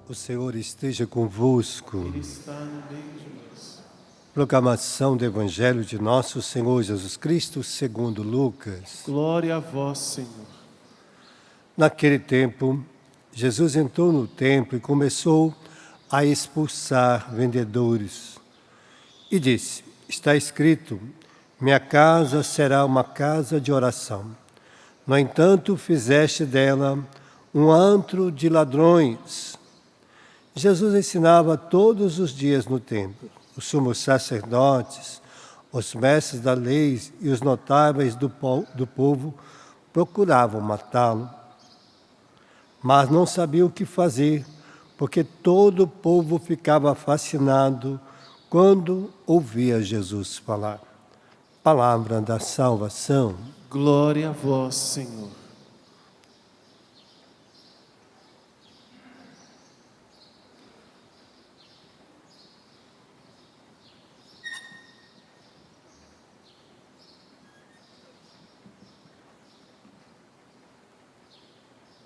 O Senhor esteja convosco. Ele está no meio de nós. Proclamação do Evangelho de Nosso Senhor Jesus Cristo segundo Lucas. Glória a vós, Senhor. Naquele tempo, Jesus entrou no templo e começou a expulsar vendedores. E disse: está escrito, minha casa será uma casa de oração. No entanto, fizeste dela um antro de ladrões. Jesus ensinava todos os dias no templo. Os sumos sacerdotes, os mestres da lei e os notáveis do povo procuravam matá-lo. Mas não sabiam o que fazer, porque todo o povo ficava fascinado quando ouvia Jesus falar. Palavra da salvação. Glória a vós, Senhor.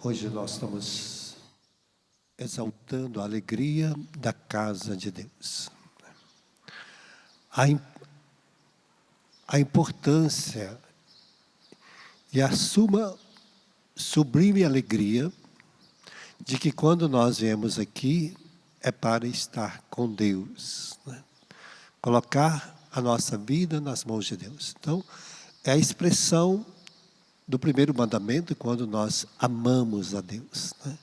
Hoje nós estamos exaltando a alegria da casa de Deus. A importância e a sublime alegria de que quando nós viemos aqui é para estar com Deus, né? Colocar a nossa vida nas mãos de Deus. Então, é a expressão do primeiro mandamento quando nós amamos a Deus, né?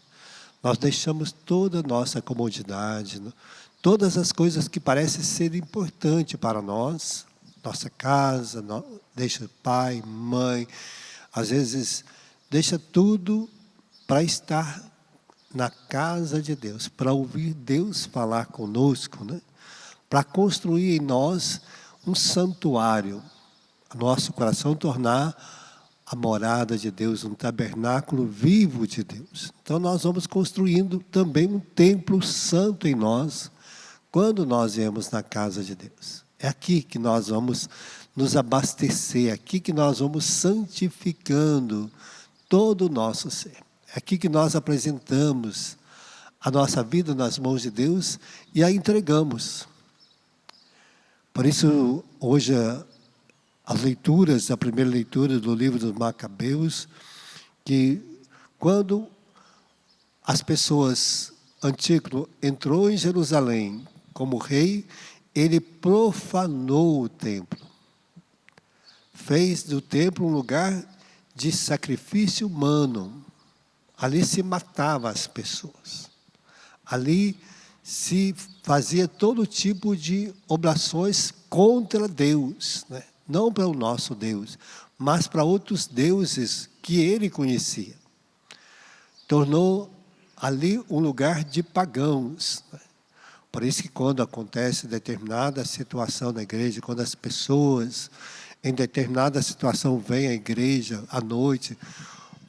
Nós deixamos toda a nossa comodidade, né? Todas as coisas que parecem ser importantes para nós, nossa casa, deixa pai, mãe, às vezes deixa tudo para estar na casa de Deus, para ouvir Deus falar conosco, né? Para construir em nós um santuário, nosso coração tornar a morada de Deus, um tabernáculo vivo de Deus. Então nós vamos construindo também um templo santo em nós, quando nós viemos na casa de Deus. É aqui que nós vamos nos abastecer, é aqui que nós vamos santificando todo o nosso ser. É aqui que nós apresentamos a nossa vida nas mãos de Deus e a entregamos. Por isso, hoje, as leituras, a primeira leitura do livro dos Macabeus, que quando as pessoas, Antíoco entrou em Jerusalém como rei, ele profanou o templo. Fez do templo um lugar de sacrifício humano. Ali se matava as pessoas. Ali se fazia todo tipo de oblações contra Deus, né? Não para o nosso Deus, mas para outros deuses que ele conhecia. Tornou ali um lugar de pagãos, né? Por isso que quando acontece determinada situação na igreja, quando as pessoas em determinada situação vêm à igreja à noite,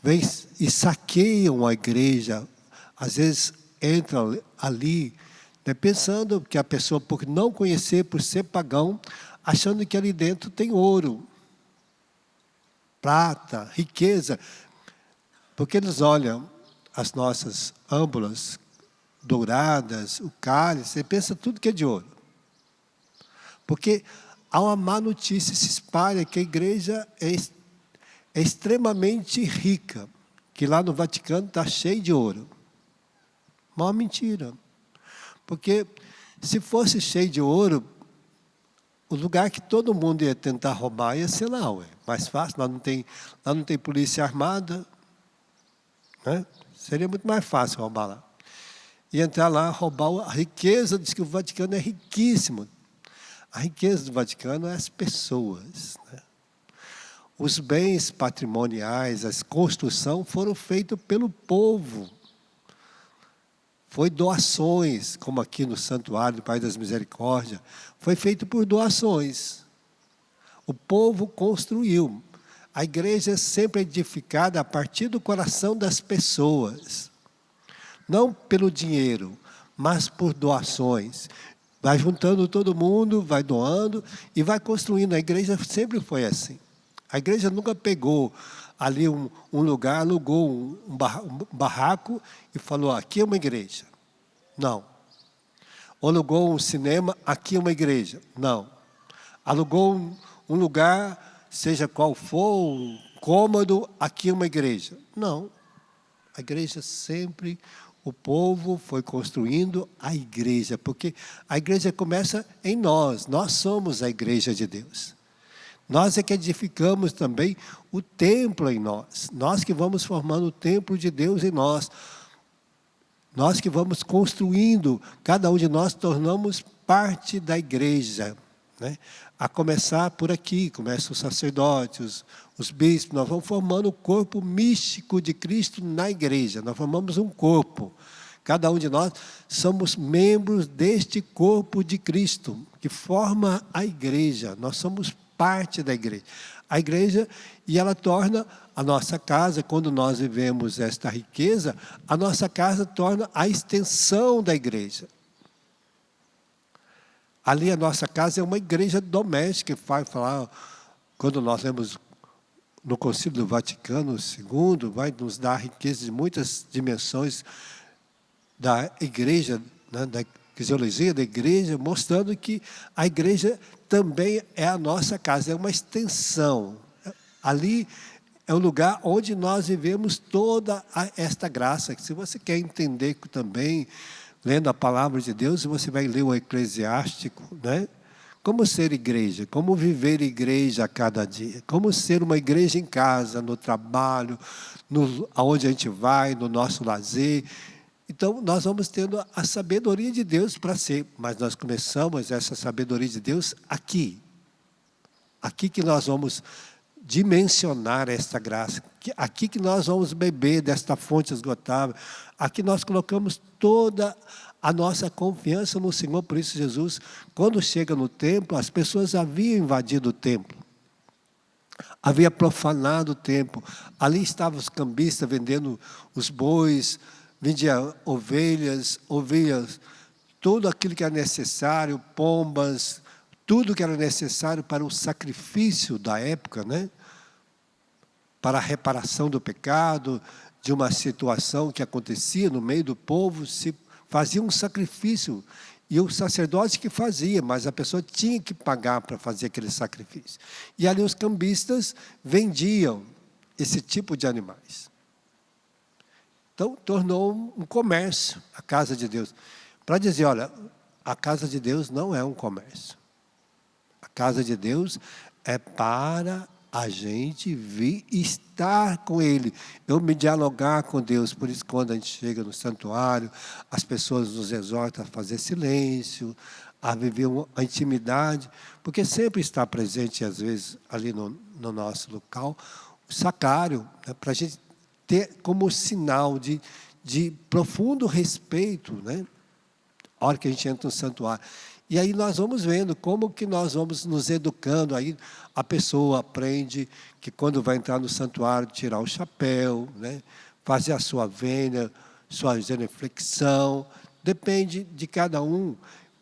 vêm e saqueiam a igreja, às vezes entram ali, né, pensando que a pessoa, por não conhecer, por ser pagão, achando que ali dentro tem ouro, prata, riqueza. Porque eles olham as nossas âmbulas douradas, o cálice, e pensa tudo que é de ouro. Porque há uma má notícia, se espalha que a igreja é extremamente rica, que lá no Vaticano está cheio de ouro. Uma mentira. Porque se fosse cheio de ouro, o lugar que todo mundo ia tentar roubar ia ser lá, ué. Mais fácil, lá não tem polícia armada, né? Seria muito mais fácil roubar lá. E entrar lá, roubar a riqueza, diz que o Vaticano é riquíssimo. A riqueza do Vaticano é as pessoas, né? Os bens patrimoniais, as construções foram feitos pelo povo. Foi doações, como aqui no Santuário do Pai das Misericórdias, foi feito por doações. O povo construiu. A igreja é sempre edificada a partir do coração das pessoas. Não pelo dinheiro, mas por doações. Vai juntando todo mundo, vai doando e vai construindo. A igreja sempre foi assim. A igreja nunca pegou ali um lugar, alugou um barraco e falou, aqui é uma igreja. Não. Alugou um cinema, aqui uma igreja? Não. Alugou um lugar, seja qual for, um cômodo, aqui uma igreja? Não. A igreja sempre, o povo foi construindo a igreja, porque a igreja começa em nós somos a igreja de Deus. Nós é que edificamos também o templo em nós que vamos formando o templo de Deus em nós que vamos construindo, cada um de nós tornamos parte da igreja, né? A começar por aqui, começam os sacerdotes, os bispos, nós vamos formando o corpo místico de Cristo na igreja, nós formamos um corpo. Cada um de nós somos membros deste corpo de Cristo, que forma a igreja, nós somos parte da igreja. A igreja, e ela torna a nossa casa, quando nós vivemos esta riqueza, a nossa casa torna a extensão da igreja. Ali a nossa casa é uma igreja doméstica, que vai falar, quando nós vemos no Concílio do Vaticano II, vai nos dar riqueza de muitas dimensões da igreja, né, da fisiologia da igreja, mostrando que a igreja também é a nossa casa, é uma extensão. Ali é o lugar onde nós vivemos toda esta graça. Se você quer entender também, lendo a palavra de Deus, você vai ler o Eclesiástico, né? Como ser igreja, como viver igreja a cada dia, como ser uma igreja em casa, no trabalho, aonde a gente vai, no nosso lazer. Então, nós vamos tendo a sabedoria de Deus para ser, mas nós começamos essa sabedoria de Deus aqui. Aqui que nós vamos dimensionar esta graça, aqui que nós vamos beber desta fonte esgotável, aqui nós colocamos toda a nossa confiança no Senhor. Por isso Jesus, quando chega no templo, as pessoas haviam invadido o templo, havia profanado o templo, ali estavam os cambistas vendendo os bois, vendia ovelhas, tudo aquilo que era necessário, pombas, tudo que era necessário para o sacrifício da época, né? Para a reparação do pecado, de uma situação que acontecia no meio do povo, se fazia um sacrifício, e o sacerdote que fazia, mas a pessoa tinha que pagar para fazer aquele sacrifício. E ali os cambistas vendiam esse tipo de animais. Então, tornou um comércio a casa de Deus. Para dizer, olha, a casa de Deus não é um comércio. A casa de Deus é para a gente vir estar com Ele. Eu me dialogar com Deus. Por isso, quando a gente chega no santuário, as pessoas nos exortam a fazer silêncio, a viver a intimidade, porque sempre está presente, às vezes, ali no nosso local, o sacrário, né, para a gente ter como sinal de profundo respeito, né? A hora que a gente entra no santuário. E aí nós vamos vendo como que nós vamos nos educando. Aí a pessoa aprende que quando vai entrar no santuário, tirar o chapéu, né? Fazer a sua vênia, sua genuflexão. Depende de cada um.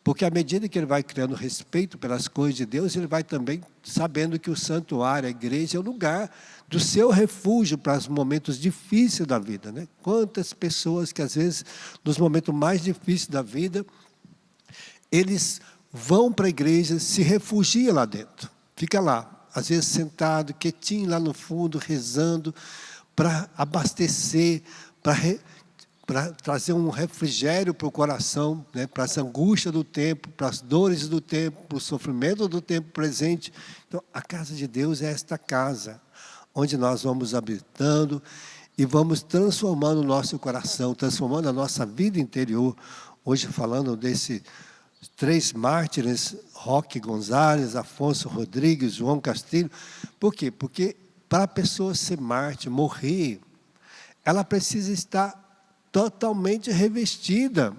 Porque à medida que ele vai criando respeito pelas coisas de Deus, ele vai também sabendo que o santuário, a igreja, é o lugar do seu refúgio para os momentos difíceis da vida, né? Quantas pessoas que às vezes, nos momentos mais difíceis da vida, eles vão para a igreja, se refugiam lá dentro. Fica lá, às vezes sentado, quietinho lá no fundo, rezando, para abastecer, para trazer um refrigério para o coração, né, para as angústias do tempo, para as dores do tempo, para o sofrimento do tempo presente. Então, a casa de Deus é esta casa, onde nós vamos habitando e vamos transformando o nosso coração, transformando a nossa vida interior. Hoje, falando desses 3 mártires, Roque Gonzalez, Afonso Rodrigues, João Castilho. Por quê? Porque para a pessoa ser mártir, morrer, ela precisa estar totalmente revestida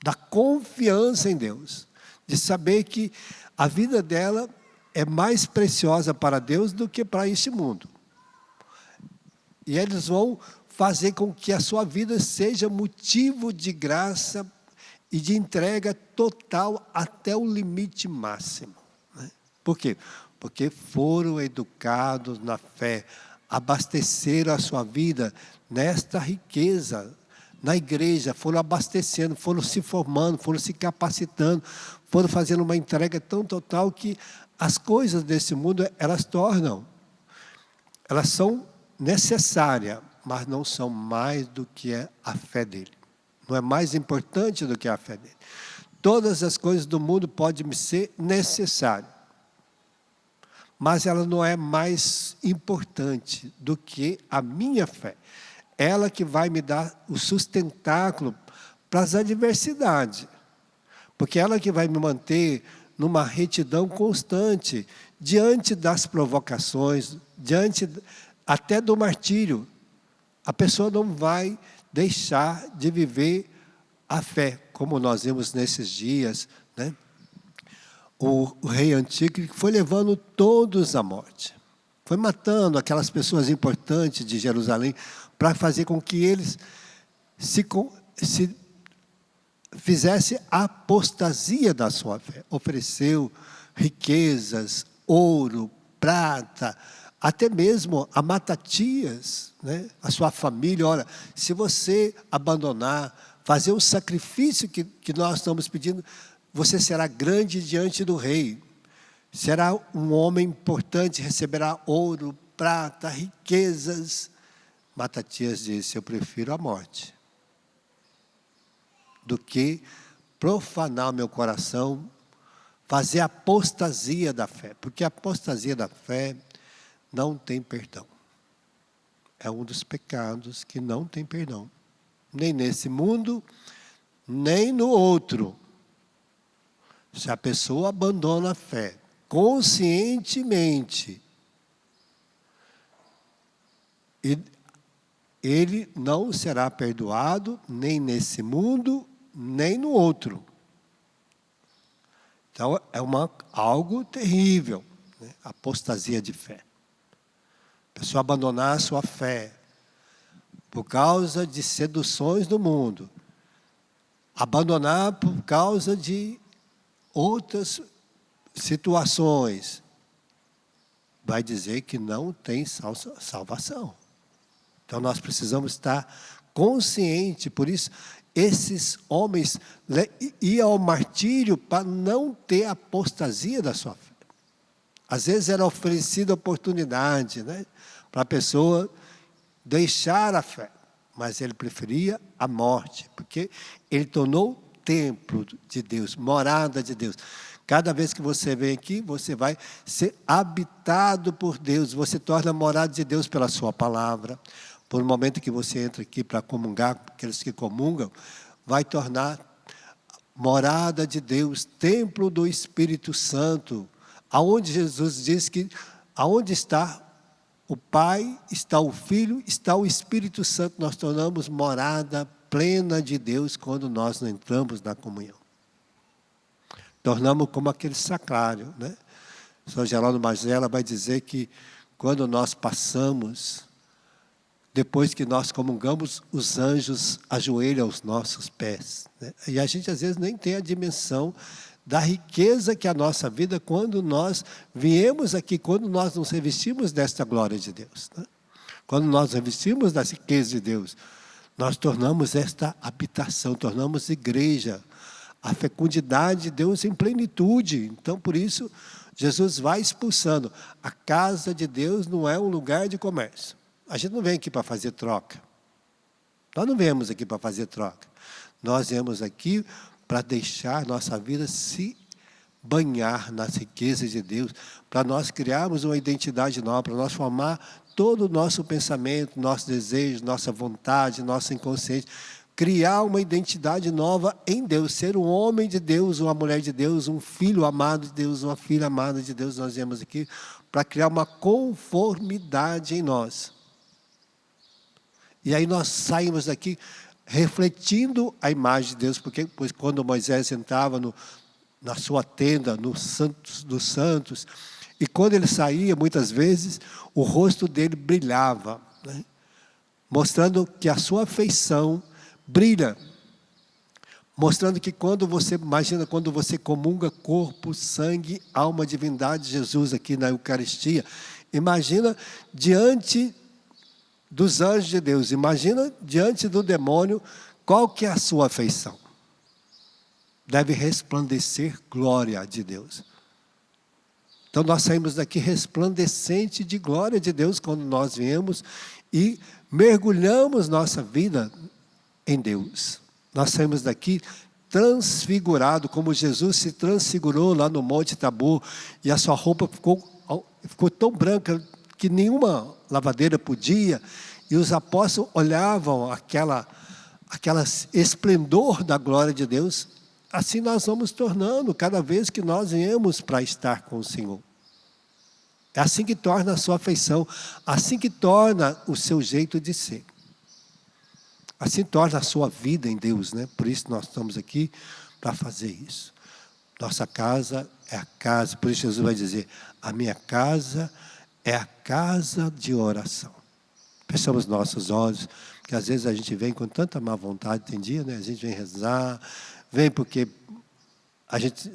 da confiança em Deus, de saber que a vida dela é mais preciosa para Deus do que para este mundo. E eles vão fazer com que a sua vida seja motivo de graça e de entrega total até o limite máximo, né? Por quê? Porque foram educados na fé, abasteceram a sua vida nesta riqueza, na igreja, foram abastecendo, foram se formando, foram se capacitando, foram fazendo uma entrega tão total que as coisas desse mundo, elas são necessárias, mas não são mais do que é a fé dele. Não é mais importante do que a fé dele. Todas as coisas do mundo podem me ser necessárias, mas ela não é mais importante do que a minha fé. Ela que vai me dar o sustentáculo para as adversidades. Porque ela que vai me manter numa retidão constante, diante das provocações, diante até do martírio. A pessoa não vai deixar de viver a fé, como nós vimos nesses dias, né? O rei Antícrito foi levando todos à morte. Foi matando aquelas pessoas importantes de Jerusalém para fazer com que eles se fizesse a apostasia da sua fé. Ofereceu riquezas, ouro, prata, até mesmo a Matatias, né? A sua família. Olha, se você abandonar, fazer o sacrifício que nós estamos pedindo, você será grande diante do rei. Será um homem importante, receberá ouro, prata, riquezas. Matatias disse, eu prefiro a morte do que profanar meu coração, fazer apostasia da fé. Porque a apostasia da fé não tem perdão. É um dos pecados que não tem perdão. Nem nesse mundo, nem no outro. Se a pessoa abandona a fé conscientemente, ele não será perdoado nem nesse mundo, nem no outro. Então, é algo terrível, né? Apostasia de fé. A pessoa abandonar a sua fé por causa de seduções do mundo. Abandonar por causa de outras situações. Vai dizer que não tem salvação. Então, nós precisamos estar conscientes. Por isso, esses homens iam ao martírio para não ter apostasia da sua fé. Às vezes era oferecida oportunidade, né, para a pessoa deixar a fé. Mas ele preferia a morte, porque ele tornou templo de Deus, morada de Deus. Cada vez que você vem aqui, você vai ser habitado por Deus. Você torna morada de Deus pela sua palavra. Por um momento que você entra aqui para comungar, aqueles que comungam, vai tornar morada de Deus, templo do Espírito Santo. Aonde Jesus diz que, aonde está o Pai, está o Filho, está o Espírito Santo. Nós tornamos morada plena de Deus quando nós não entramos na comunhão. Tornamos como aquele sacrário, né? São Geraldo Magela vai dizer que quando nós passamos, depois que nós comungamos, os anjos ajoelham aos nossos pés, né? E a gente às vezes nem tem a dimensão da riqueza que é a nossa vida quando nós viemos aqui, quando nós nos revestimos desta glória de Deus, né? Quando nós revestimos da riqueza de Deus, nós tornamos esta habitação, tornamos igreja, a fecundidade de Deus em plenitude. Então, por isso, Jesus vai expulsando. A casa de Deus não é um lugar de comércio. A gente não vem aqui para fazer troca. Nós não viemos aqui para fazer troca. Nós viemos aqui para deixar nossa vida se banhar nas riquezas de Deus, para nós criarmos uma identidade nova, para nós formar todo o nosso pensamento, nosso desejo, nossa vontade, nosso inconsciente, criar uma identidade nova em Deus, ser um homem de Deus, uma mulher de Deus, um filho amado de Deus, uma filha amada de Deus. Nós viemos aqui para criar uma conformidade em nós. E aí nós saímos daqui refletindo a imagem de Deus, porque pois, quando Moisés entrava na sua tenda, no Santos dos Santos, e quando ele saía, muitas vezes, o rosto dele brilhava, né? Mostrando que a sua afeição brilha, mostrando que quando você, imagina quando você comunga corpo, sangue, alma, divindade de Jesus aqui na Eucaristia, imagina diante dos anjos de Deus, imagina diante do demônio qual que é a sua afeição? Deve resplandecer glória de Deus. Então nós saímos daqui resplandecente de glória de Deus quando nós viemos e mergulhamos nossa vida em Deus. Nós saímos daqui transfigurado, como Jesus se transfigurou lá no Monte Tabor, e a sua roupa ficou tão branca que nenhuma lavadeira podia, e os apóstolos olhavam aquela esplendor da glória de Deus. Assim nós vamos tornando cada vez que nós viemos para estar com o Senhor. É assim que torna a sua afeição, assim que torna o seu jeito de ser. Assim torna a sua vida em Deus, né? Por isso nós estamos aqui para fazer isso. Nossa casa é a casa, por isso Jesus vai dizer, a minha casa é a casa de oração. Fechamos nossos olhos, porque às vezes a gente vem com tanta má vontade, tem dia, né? A gente vem rezar, vem porque a gente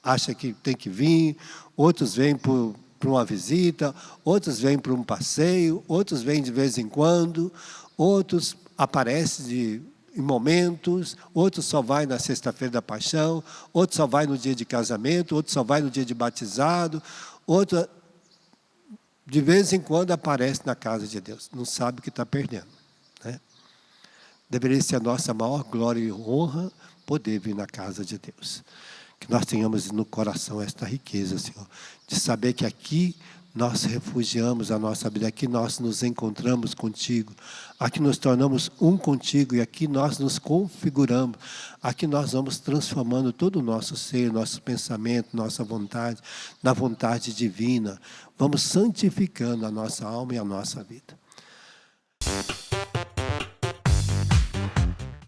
acha que tem que vir, outros vêm por uma visita, outros vêm por um passeio, outros vêm de vez em quando, outros aparecem em momentos, outros só vai na sexta-feira da paixão, outros só vai no dia de casamento, outros só vai no dia de batizado, outro de vez em quando aparece na casa de Deus, não sabe o que está perdendo, né? Deveria ser a nossa maior glória e honra poder vir na casa de Deus. Que nós tenhamos no coração esta riqueza, Senhor, de saber que aqui nós refugiamos a nossa vida, aqui nós nos encontramos contigo, aqui nos tornamos um contigo e aqui nós nos configuramos, aqui nós vamos transformando todo o nosso ser, nosso pensamento, nossa vontade, na vontade divina, vamos santificando a nossa alma e a nossa vida.